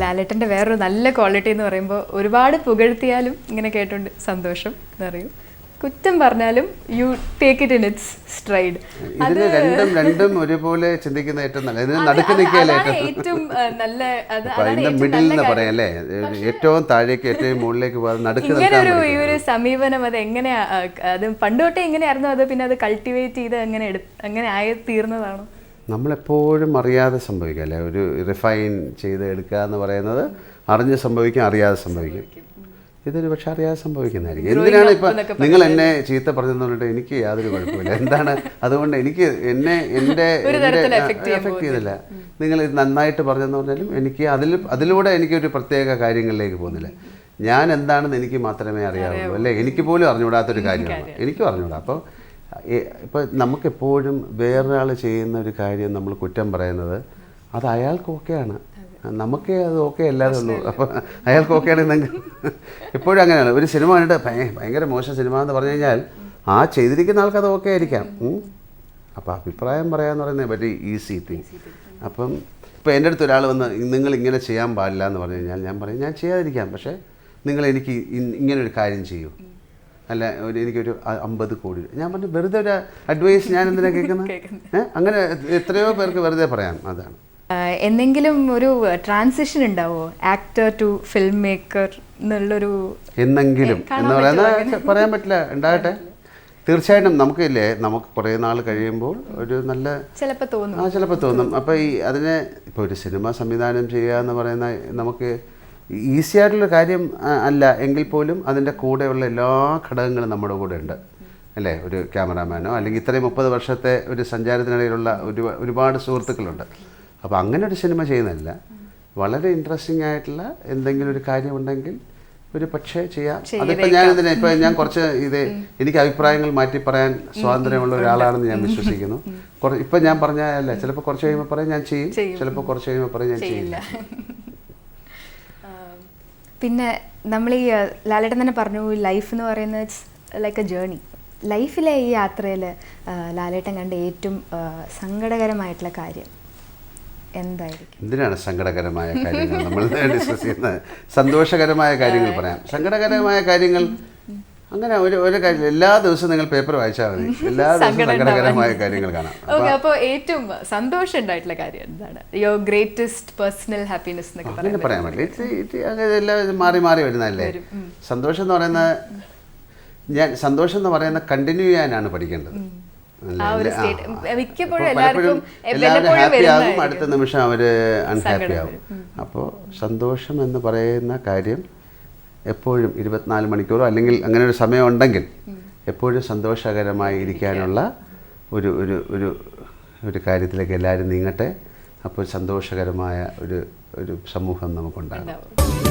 ലാലേട്ടൻ്റെ വേറൊരു നല്ല ക്വാളിറ്റി എന്ന് പറയുമ്പോൾ ഒരുപാട് പുകഴ്ത്തിയാലും ഇങ്ങനെ കേട്ടോണ്ട് സന്തോഷം എന്നറിയും, കുറ്റം പറഞ്ഞാലും you take it in its stride. ഇതിന് രണ്ടും ഒരുപോലെ ചിന്തിക്കുന്ന ഏറ്റവും നല്ല, ഇതിന് നടുക്ക് നിൽക്കുകയല്ലേ ഏറ്റവും നല്ല, മിഡിൽ എന്ന് പറയാം അല്ലേ, ഏറ്റവും താഴേക്ക് ഏറ്റവും മുകളിലേക്ക് പോകാതെ നടുക്ക് ഈ ഒരു സമീപനം അത് എങ്ങനെയാ, അത് പണ്ട് തൊട്ടേ എങ്ങനെയായിരുന്നു, അത് പിന്നെ അത് കൾട്ടിവേറ്റ് ചെയ്ത് അങ്ങനെ ആയി തീർന്നതാണോ? നമ്മളെപ്പോഴും അറിയാതെ സംഭവിക്കുക അല്ലേ, ഒരു റിഫൈൻ ചെയ്ത് എടുക്കുക എന്ന് പറയുന്നത് അറിഞ്ഞ് സംഭവിക്കും, അറിയാതെ സംഭവിക്കും. ഇതൊരു പക്ഷെ അറിയാതെ സംഭവിക്കുന്നതായിരിക്കും. എന്തിനാണ് ഇപ്പം നിങ്ങൾ എന്നെ ചീത്ത പറഞ്ഞെന്ന് പറഞ്ഞിട്ട് എനിക്ക് യാതൊരു കുഴപ്പമില്ല. എന്താണ് അതുകൊണ്ട് എനിക്ക് എൻ്റെ എഫക്റ്റ് ചെയ്തില്ല. നിങ്ങൾ ഇത് നന്നായിട്ട് പറഞ്ഞെന്ന് പറഞ്ഞാലും എനിക്ക് അതിലൂടെ എനിക്കൊരു പ്രത്യേക കാര്യങ്ങളിലേക്ക് പോകുന്നില്ല. ഞാൻ എന്താണെന്ന് എനിക്ക് മാത്രമേ അറിയാവുള്ളൂ അല്ലേ, എനിക്ക് പോലും അറിഞ്ഞുകൂടാത്തൊരു കാര്യമാണ്, എനിക്കും അറിഞ്ഞുകൂടാ. അപ്പോൾ ഇപ്പോൾ നമുക്കെപ്പോഴും വേറൊരാൾ ചെയ്യുന്ന ഒരു കാര്യം നമ്മൾ കുറ്റം പറയുന്നത് അത് അയാൾക്ക് ഓക്കെയാണ്, നമുക്ക് അത് ഓക്കെ അല്ലാതെ ഉള്ളൂ. അപ്പോൾ അയാൾക്ക് ഓക്കെ ആണെങ്കിൽ എപ്പോഴും അങ്ങനെയാണ്. ഒരു സിനിമ കണ്ടിട്ട് ഭയങ്കര മോശം സിനിമ എന്ന് പറഞ്ഞു കഴിഞ്ഞാൽ ആ ചെയ്തിരിക്കുന്ന ആൾക്ക് അത് ഓക്കെ ആയിരിക്കാം. അപ്പോൾ അഭിപ്രായം പറയാമെന്ന് പറയുന്നത് വെരി ഈസി തിങ്. അപ്പം ഇപ്പോൾ എൻ്റെ അടുത്ത് ഒരാൾ വന്ന് നിങ്ങൾ ഇങ്ങനെ ചെയ്യാൻ പാടില്ല എന്ന് പറഞ്ഞു കഴിഞ്ഞാൽ ഞാൻ പറയും ഞാൻ ചെയ്യാതിരിക്കാം, പക്ഷേ നിങ്ങൾ എനിക്ക് ഇങ്ങനൊരു കാര്യം ചെയ്യൂ, അല്ല എനിക്കൊരു 50 കോടി. ഞാൻ പറഞ്ഞു വെറുതെ ഒരു അഡ്വൈസ് ഞാൻ എന്തിനാണ് കേൾക്കുന്നത്? അങ്ങനെ എത്രയോ പേർക്ക് വെറുതെ പറയാം. അതാണ്. എന്തെങ്കിലും ഒരു ട്രാൻസിഷൻ ഉണ്ടാവോ ആക്ടർ ടു ഫിലിം മേക്കർ എന്നുള്ളൊരു? എന്നെങ്കിലും എന്ന് പറയുന്നത് പറയാൻ പറ്റില്ല, ഉണ്ടാകട്ടെ. തീർച്ചയായിട്ടും നമുക്കില്ലേ, നമുക്ക് കുറേ നാൾ കഴിയുമ്പോൾ ഒരു നല്ല ചിലപ്പോൾ തോന്നും. അപ്പോൾ അതിനെ ഇപ്പോൾ ഒരു സിനിമ സംവിധാനം ചെയ്യുക എന്ന് പറയുന്ന നമുക്ക് ഈസി ആയിട്ടുള്ള കാര്യം അല്ല എങ്കിൽ പോലും അതിൻ്റെ കൂടെയുള്ള എല്ലാ ഘടകങ്ങളും നമ്മുടെ കൂടെ ഉണ്ട് അല്ലേ. ഒരു ക്യാമറാമാനോ അല്ലെങ്കിൽ ഇത്രയും 30 വർഷത്തെ ഒരു സഞ്ചാരത്തിനിടയിലുള്ള ഒരുപാട് സുഹൃത്തുക്കളുണ്ട്. അപ്പോൾ അങ്ങനെ ഒരു സിനിമ ചെയ്യുന്നില്ല, വളരെ ഇൻട്രസ്റ്റിംഗ് ആയിട്ടുള്ള എന്തെങ്കിലും ഒരു കാര്യം ഉണ്ടെങ്കിൽ ഒരു പക്ഷേ ചെയ്യാം. അതിപ്പോൾ ഞാനിതിനെ ഞാൻ കുറച്ച് എനിക്ക് അഭിപ്രായങ്ങൾ മാറ്റി പറയാൻ സ്വാതന്ത്ര്യമുള്ള ഒരാളാണെന്ന് ഞാൻ വിശ്വസിക്കുന്നു. ഇപ്പം ഞാൻ പറഞ്ഞല്ല, ചിലപ്പോൾ കുറച്ച് കഴിയുമ്പോൾ പറയും ഞാൻ ചെയ്യും, ചിലപ്പോൾ കുറച്ച് കഴിയുമ്പോൾ പറയും ഞാൻ ചെയ്യില്ല. പിന്നെ നമ്മൾ ഈ ലാലേട്ടൻ തന്നെ പറഞ്ഞു ലൈഫ് എന്ന് പറയുന്നത് ഇറ്റ്സ് ലൈക്ക് എ ജേർണി. ലൈഫിലെ ഈ യാത്രയിൽ ലാലേട്ടൻ കണ്ട ഏറ്റവും സങ്കടകരമായിട്ടുള്ള കാര്യം എന്തായിരിക്കും? എന്തിനാണ് സങ്കടകരമായ കാര്യങ്ങൾ നമ്മൾ ഡിസ്കസ് ചെയ്യുന്നത്? സന്തോഷകരമായ കാര്യങ്ങൾ പറയാം. സങ്കടകരമായ കാര്യങ്ങൾ അങ്ങനെ ഒരു കാര്യം എല്ലാ ദിവസവും നിങ്ങൾ പേപ്പർ വായിച്ചാൽ മതി, എല്ലാ ദിവസവും സങ്കടകരമായ കാര്യങ്ങൾ കാണാം. അപ്പോൾ ഏറ്റവും സന്തോഷം ഉണ്ടായിട്ടുള്ള കാര്യം എന്താണ്? യുവർ ഗ്രേറ്റസ്റ്റ് പേഴ്സണൽ ഹാപ്പിനെസ് എന്നൊക്കെ അങ്ങനെ പറയാൻ പറ്റില്ല, അങ്ങനെ എല്ലാം മാറി മാറി വരുന്നതല്ലേ. സന്തോഷം എന്ന് പറയുന്നത് സന്തോഷം എന്ന് പറയുന്നത് കണ്ടിന്യൂ ചെയ്യാനാണ് പഠിക്കേണ്ടത്. എല്ലാവരും ഹാപ്പി ആകും, അടുത്ത നിമിഷം അവർ അൺഹാപ്പി ആകും. അപ്പോൾ സന്തോഷം എന്ന് പറയുന്ന കാര്യം എപ്പോഴും 24 മണിക്കൂറോ അല്ലെങ്കിൽ അങ്ങനെ ഒരു സമയം ഉണ്ടെങ്കിൽ എപ്പോഴും സന്തോഷകരമായി ഇരിക്കാനുള്ള ഒരു ഒരു ഒരു ഒരു കാര്യത്തിലേക്ക് എല്ലാവരും നീങ്ങട്ടെ. അപ്പോൾ സന്തോഷകരമായ ഒരു സമൂഹം നമുക്കുണ്ടാകും.